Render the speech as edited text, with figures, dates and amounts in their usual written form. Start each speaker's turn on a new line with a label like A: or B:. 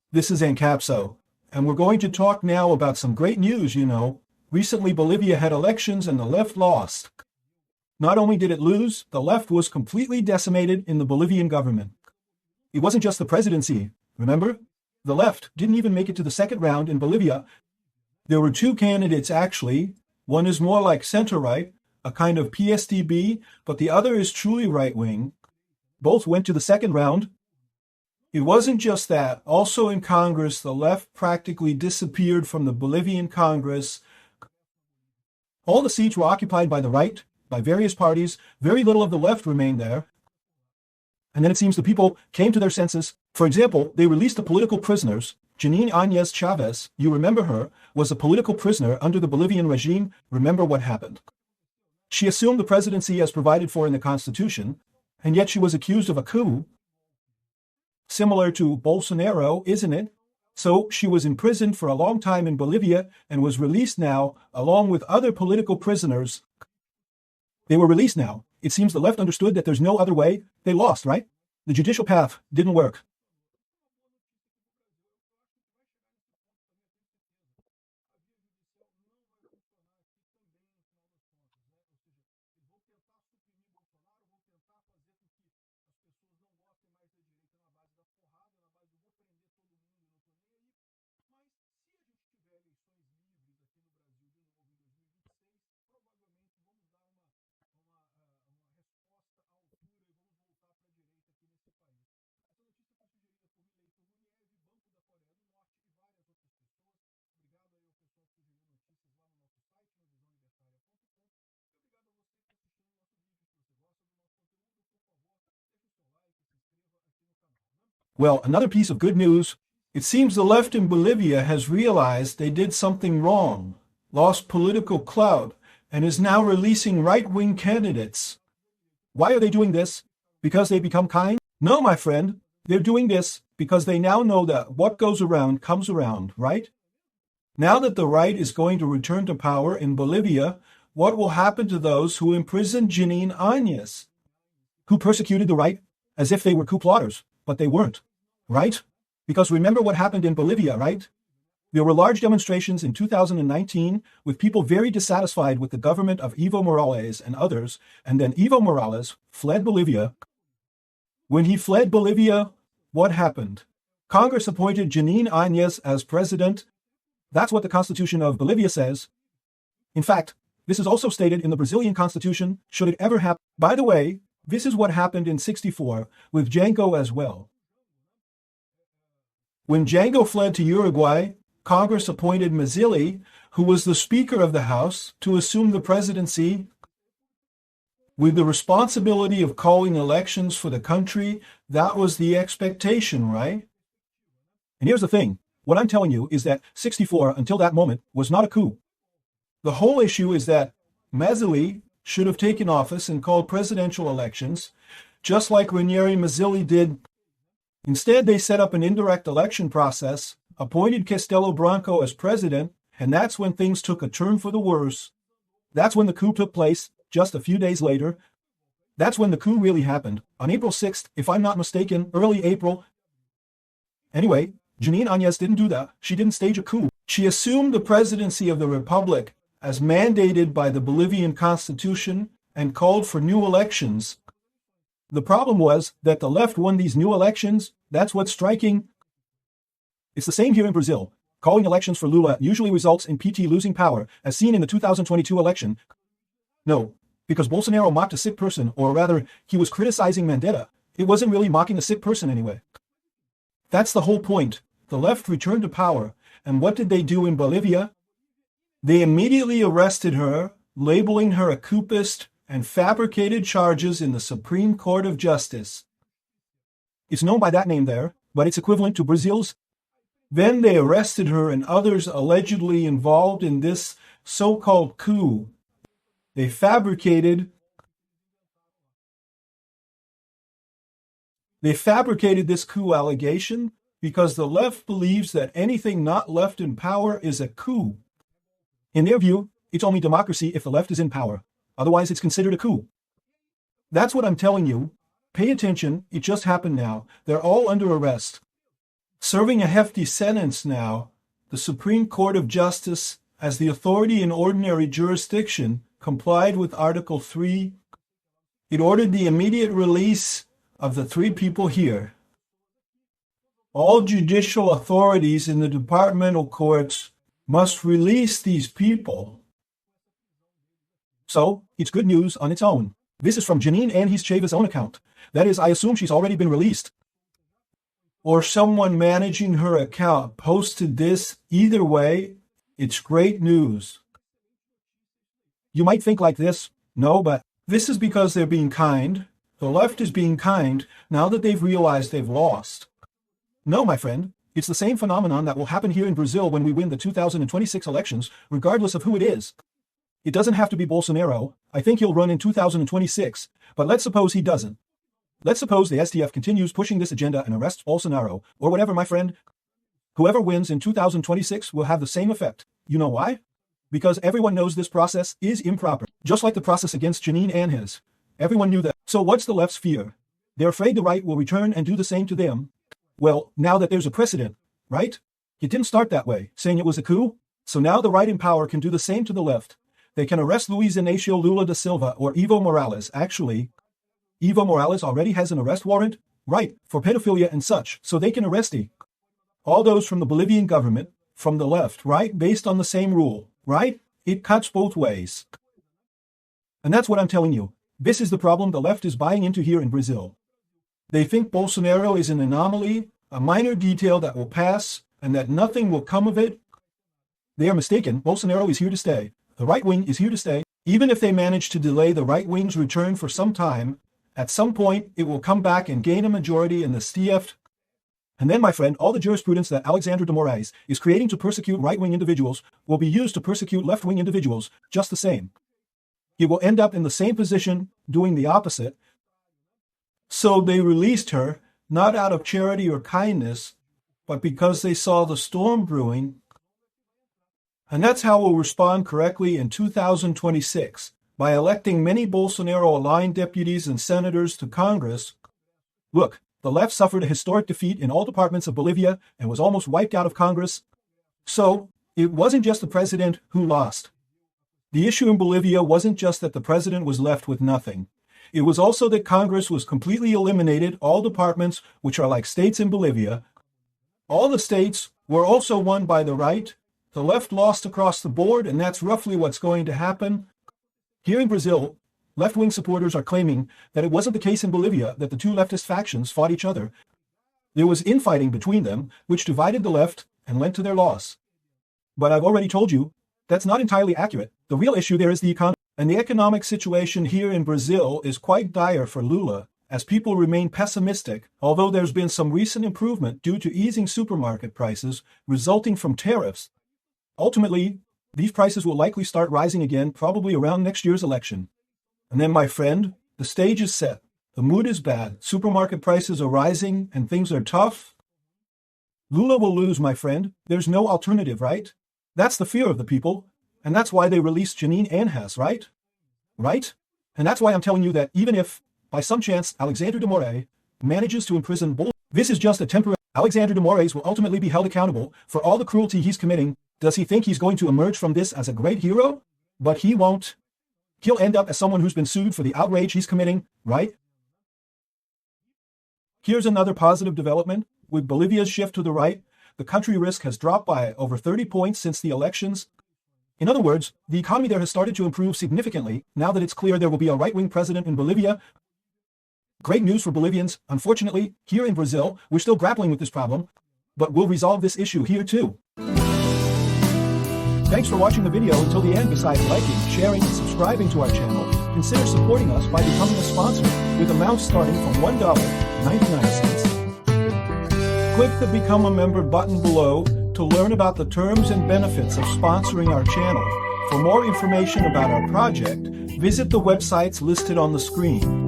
A: This is ANCAP-SU, and we're going to talk now about some great news, Recently, Bolivia had elections and the left lost. Not only did it lose, the left was completely decimated in the Bolivian government. It wasn't just the presidency, remember? The left didn't even make it to the second round in Bolivia. There were two candidates, actually. One is more like center-right, a kind of PSDB, but the other is truly right-wing. Both went to the second round. It wasn't just that. Also in Congress, the left practically disappeared from the Bolivian Congress. All the seats were occupied by the right, by various parties. Very little of the left remained there. And then it seems the people came to their senses. For example, they released the political prisoners. Janine Áñez Chávez, you remember her, was a political prisoner under the Bolivian regime. Remember what happened. She assumed the presidency as provided for in the Constitution, and yet she was accused of a coup. Similar to Bolsonaro, isn't it? So she was imprisoned for a long time in Bolivia and was released now, along with other political prisoners. They were released now. It seems the left understood that there's no other way. They lost, right? The judicial path didn't work. Well, another piece of good news. It seems the left in Bolivia has realized they did something wrong, lost political clout, and is now releasing right-wing candidates. Why are they doing this? Because they become kind? No, my friend. They're doing this because they now know that what goes around comes around, right? Now that the right is going to return to power in Bolivia, what will happen to those who imprisoned Janine Áñez, who persecuted the right as if they were coup plotters, but they weren't, right? Because remember what happened in Bolivia, right? There were large demonstrations in 2019 with people very dissatisfied with the government of Evo Morales and others, and then Evo Morales fled Bolivia. When he fled Bolivia, what happened? Congress appointed Janine Áñez as president. That's what the Constitution of Bolivia says. In fact, this is also stated in the Brazilian Constitution, should it ever happen. By the way, this is what happened in '64 with Jango as well. When Jango fled to Uruguay, Congress appointed Mazzilli, who was the Speaker of the House, to assume the presidency with the responsibility of calling elections for the country. That was the expectation, right? And here's the thing. What I'm telling you is that '64, until that moment, was not a coup. The whole issue is that Mazzilli should have taken office and called presidential elections, just like Ranieri Mazzilli did. Instead, they set up an indirect election process, appointed Castelo Branco as president, and that's when things took a turn for the worse. That's when the coup took place, just a few days later. That's when the coup really happened, on April 6th, if I'm not mistaken, early April. Anyway, Janine Áñez didn't do that. She didn't stage a coup. She assumed the presidency of the republic as mandated by the Bolivian Constitution and called for new elections. The problem was that the left won these new elections. That's what's striking. It's the same here in Brazil. Calling elections for Lula usually results in PT losing power, as seen in the 2022 election. No, because Bolsonaro mocked a sick person, or rather, he was criticizing Mandetta. It wasn't really mocking a sick person anyway. That's the whole point. The left returned to power, and what did they do in Bolivia? They immediately arrested her, labeling her a coupist, and fabricated charges in the Supreme Court of Justice. It's known by that name there, but it's equivalent to Brazil's. Then they arrested her and others allegedly involved in this so-called coup. They fabricated this coup allegation because the left believes that anything not left in power is a coup. In their view, it's only democracy if the left is in power. Otherwise, it's considered a coup. That's what I'm telling you. Pay attention. It just happened now. They're all under arrest. Serving a hefty sentence now, the Supreme Court of Justice, as the authority in ordinary jurisdiction, complied with Article 3. It ordered the immediate release of the three people here. All judicial authorities in the departmental courts must release these people. So, it's good news on its own. This is from Janine Anhis-Chavez's own account. That is, I assume she's already been released. Or someone managing her account posted this. Either way, it's great news. You might think like this, no, but this is because they're being kind. The left is being kind now that they've realized they've lost. No, my friend, it's the same phenomenon that will happen here in Brazil when we win the 2026 elections, regardless of who it is. It doesn't have to be Bolsonaro. I think he'll run in 2026, but let's suppose he doesn't. Let's suppose the STF continues pushing this agenda and arrests Bolsonaro, or whatever, my friend. Whoever wins in 2026 will have the same effect. You know why? Because everyone knows this process is improper. Just like the process against Janine Anhis. Everyone knew that. So what's the left's fear? They're afraid the right will return and do the same to them. Well, now that there's a precedent, right? It didn't start that way, saying it was a coup. So now the right in power can do the same to the left. They can arrest Luiz Inácio Lula da Silva or Evo Morales. Actually, Evo Morales already has an arrest warrant, right, for pedophilia and such, so they can arrest all those from the Bolivian government, from the left, right, based on the same rule, right? It cuts both ways. And that's what I'm telling you. This is the problem the left is buying into here in Brazil. They think Bolsonaro is an anomaly, a minor detail that will pass, and that nothing will come of it. They are mistaken. Bolsonaro is here to stay. The right wing is here to stay. Even if they manage to delay the right wing's return for some time, at some point it will come back and gain a majority in the STF. And then, my friend, all the jurisprudence that Alexandre de Moraes is creating to persecute right-wing individuals will be used to persecute left-wing individuals just the same. It will end up in the same position, doing the opposite. So they released her, not out of charity or kindness, but because they saw the storm brewing. And that's how we'll respond correctly in 2026, by electing many Bolsonaro-aligned deputies and senators to Congress. Look, the left suffered a historic defeat in all departments of Bolivia and was almost wiped out of Congress. So, it wasn't just the president who lost. The issue in Bolivia wasn't just that the president was left with nothing. It was also that Congress was completely eliminated, all departments, which are like states in Bolivia. All the states were also won by the right. The left lost across the board, and that's roughly what's going to happen. Here in Brazil, left-wing supporters are claiming that it wasn't the case in Bolivia that the two leftist factions fought each other. There was infighting between them, which divided the left and led to their loss. But I've already told you, that's not entirely accurate. The real issue there is the economy. And the economic situation here in Brazil is quite dire for Lula, as people remain pessimistic, although there's been some recent improvement due to easing supermarket prices resulting from tariffs. Ultimately, these prices will likely start rising again, probably around next year's election. And then, my friend, the stage is set. The mood is bad. Supermarket prices are rising and things are tough. Lula will lose, my friend. There's no alternative, right? That's the fear of the people. And that's why they released Janine Anhis, right? Right? And that's why I'm telling you that even if, by some chance, Alexandre de Moraes manages to imprison Bolsonaro, this is just a temporary. Alexandre de Moraes will ultimately be held accountable for all the cruelty he's committing. Does he think he's going to emerge from this as a great hero? But he won't. He'll end up as someone who's been sued for the outrage he's committing, right? Here's another positive development. With Bolivia's shift to the right, the country risk has dropped by over 30 points since the elections. In other words, the economy there has started to improve significantly now that it's clear there will be a right-wing president in Bolivia. Great news for Bolivians. Unfortunately, here in Brazil, we're still grappling with this problem, but we'll resolve this issue here too. Thanks for watching the video until the end. Besides liking, sharing, and subscribing to our channel, consider supporting us by becoming a sponsor with amounts starting from $1.99. Click the Become a Member button below to learn about the terms and benefits of sponsoring our channel. For more information about our project, visit the websites listed on the screen.